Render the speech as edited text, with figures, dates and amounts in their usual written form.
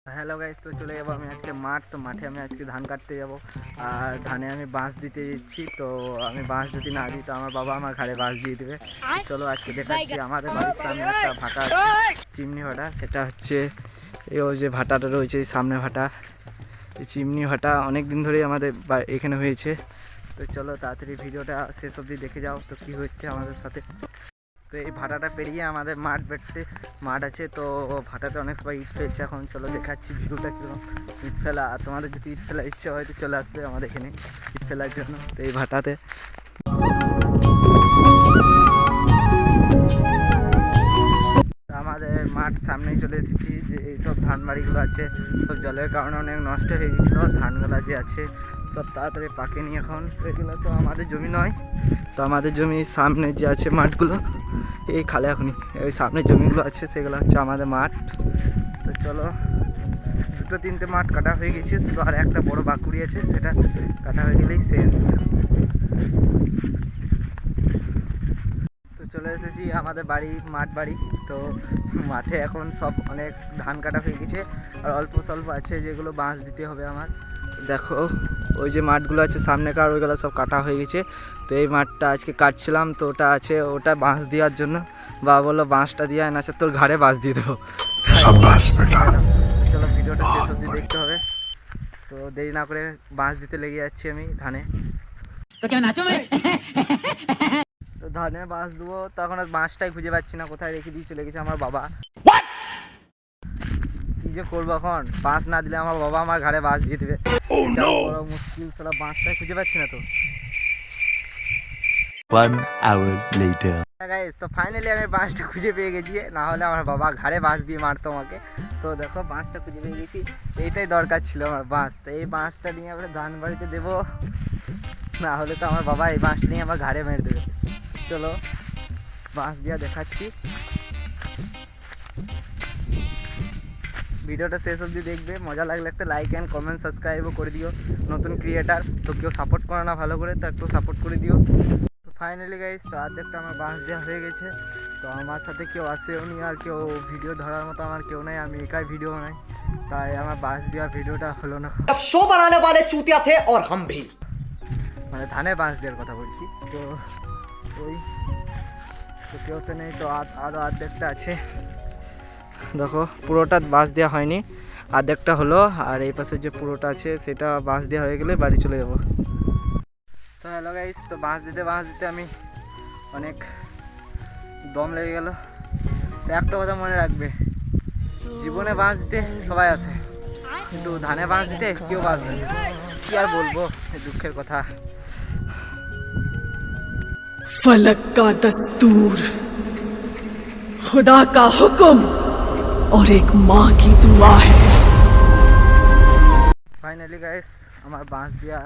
Hello guys, তো চলে যাবো আমি আজকে মাঠে আমি আজকে ধান কাটতে যাব। আর ধানে আমি বাঁশ দিতে যাচ্ছি। তো আমি বাঁশ যদি না দিই তো আমার বাবা আমার ঘাড়ে বাঁশ দিয়ে দেবে। চলো আজকে দেখাচ্ছি আমাদের বাড়ির সামনে একটা ভাটা চিমনি ভাটা। সেটা হচ্ছে এই যে ভাটাটা রয়েছে, এই সামনে ভাটা, এই চিমনি ভাটা অনেক দিন ধরেই আমাদের এখানে হয়েছে। তো চলো তাড়াতাড়ি ভিডিওটা শেষ অবধি দেখে যাও তো কী হচ্ছে আমাদের সাথে। তো এই ভাটাটা পেরিয়ে আমাদের মাঠ আছে। তো ভাটাতে অনেক সবাই ইট ফেলছে। এখন চলো দেখাচ্ছি ভিডিওটা কীরকম ইট ফেলা। আর তোমাদের যদি ইট ফেলা ইচ্ছে হয় তো চলে আসবে আমাদের এখানে ইট ফেলার জন্য। তো এই ভাটাতে আমাদের মাঠ সামনেই চলে এসেছি। যে এইসব ধান বাড়িগুলো আছে সব জলের কারণে অনেক নষ্ট হয়ে গেছিলো। ধানগুলো যে আছে সব তাড়াতাড়ি পাকেনি এখন। এগুলো তো আমাদের জমি নয়, তো আমাদের জমির সামনে যে আছে মাঠগুলো এই খালে এখনই ওই সামনে জমিগুলো আছে সেগুলো হচ্ছে আমাদের মাঠ। তো চলো, দুটো তিনটে মাঠ কাটা হয়ে গেছে, শুধু আর একটা বড় বাকুড়ি আছে, সেটা কাটা হয়ে গেলেই শেষ। তো চলে এসেছি আমাদের মাঠ বাড়ি। তো মাঠে এখন সব অনেক ধান কাটা হয়ে গেছে, আর অল্প স্বল্প আছে যেগুলো বাঁশ দিতে হবে আমার। দেখো ওই যে মাঠগুলো আছে সামনেকার, ওইগুলো সব কাটা হয়ে গেছে। তো এই মাঠটা আজকে কাটছিলাম, তো ওটা আছে, ওটা বাঁশ দেওয়ার জন্য। বাবা বললো বাঁশটা দিয়ে না, তোর ঘাড়ে বাঁশ দিয়ে দেবো। চলো ভিডিওটা শেষ অবধি দেখতে হবে। তো দেরি না করে বাঁশ দিতে লেগে যাচ্ছি আমি ধানে। তো ধানে বাঁশ দেবো, তখন আর বাঁশটাই খুঁজে পাচ্ছি না, কোথায় রেখে দিয়ে চলে গেছে আমার বাবা। কি যে করবো এখন, বাঁশ না দিলে আমার বাবা আমার ঘাড়ে বাঁশ দিয়ে দেবে। বড় মুশকিল, সালা বাঁশটাই খুঁজে পাচ্ছি না। তো তো ফাইনালি আমি বাঁশটা খুঁজে পেয়ে গেছি, না হলে আমার বাবা ঘাড়ে বাঁশ দিয়ে মারতো আমাকে। তো দেখো বাঁশটা খুঁজে পেয়ে গেছি, এইটাই দরকার ছিল আমার বাঁশ। তো এই বাঁশটা নিয়ে আমরা ধান বাড়িতে দেবো, না হলে তো আমার বাবা এই বাঁশটা নিয়ে আমার ঘাড়ে মেরে দেবে। চলো বাঁশ দিয়ে দেখাচ্ছি। ভিডিওটা শেষ অবধি দেখবে, মজা লাগলে একটা লাইক অ্যান্ড কমেন্ট সাবস্ক্রাইবও করে দিও। নতুন ক্রিয়েটার তো কেউ সাপোর্ট করে না ভালো করে, তো একটু সাপোর্ট করে দিও। তো ফাইনালি গাইস, তো অর্ধেকটা আমার বাঁশ দেওয়া হয়ে গেছে। তো আমার সাথে কেউ আসেও নি, আর কেউ ভিডিও ধরার মতো আমার কেউ নেই, আমি একাই ভিডিও বানাই, তাই আমার বাঁশ দেওয়া ভিডিওটা হলো না। শো বানানে वाले चूतिया थे और हम भी, মানে ধানে বাঁশ দেওয়ার কথা বলছি। তো ওই তো কেউ তো নেই, তো আরও অর্ধেকটা আছে। দেখো পুরোটা বাঁশ দেওয়া হয়নি, অর্ধেকটা হলো। আর এই পাশে যে পুরোটা আছে সেটা বাঁশ দেওয়া হয়ে গেলে বাড়ি চলে যাব। তো হ্যালো গাইস, তো বাঁশ দিতে আমি অনেক দম লেগে গেল। তো একটা কথা মনে রাখবে, জীবনে বাঁশ দিতে সবাই আসে, কিন্তু ধানে বাঁশ দিতে কেউ বাঁচবে না। কি আর বলবো, দুঃখের কথা। फलक का दस्तूर, खुदा का हुक्म और एक माँ की दुआ है। ফাইনালি গাইস, আমার বাঁশ দেওয়া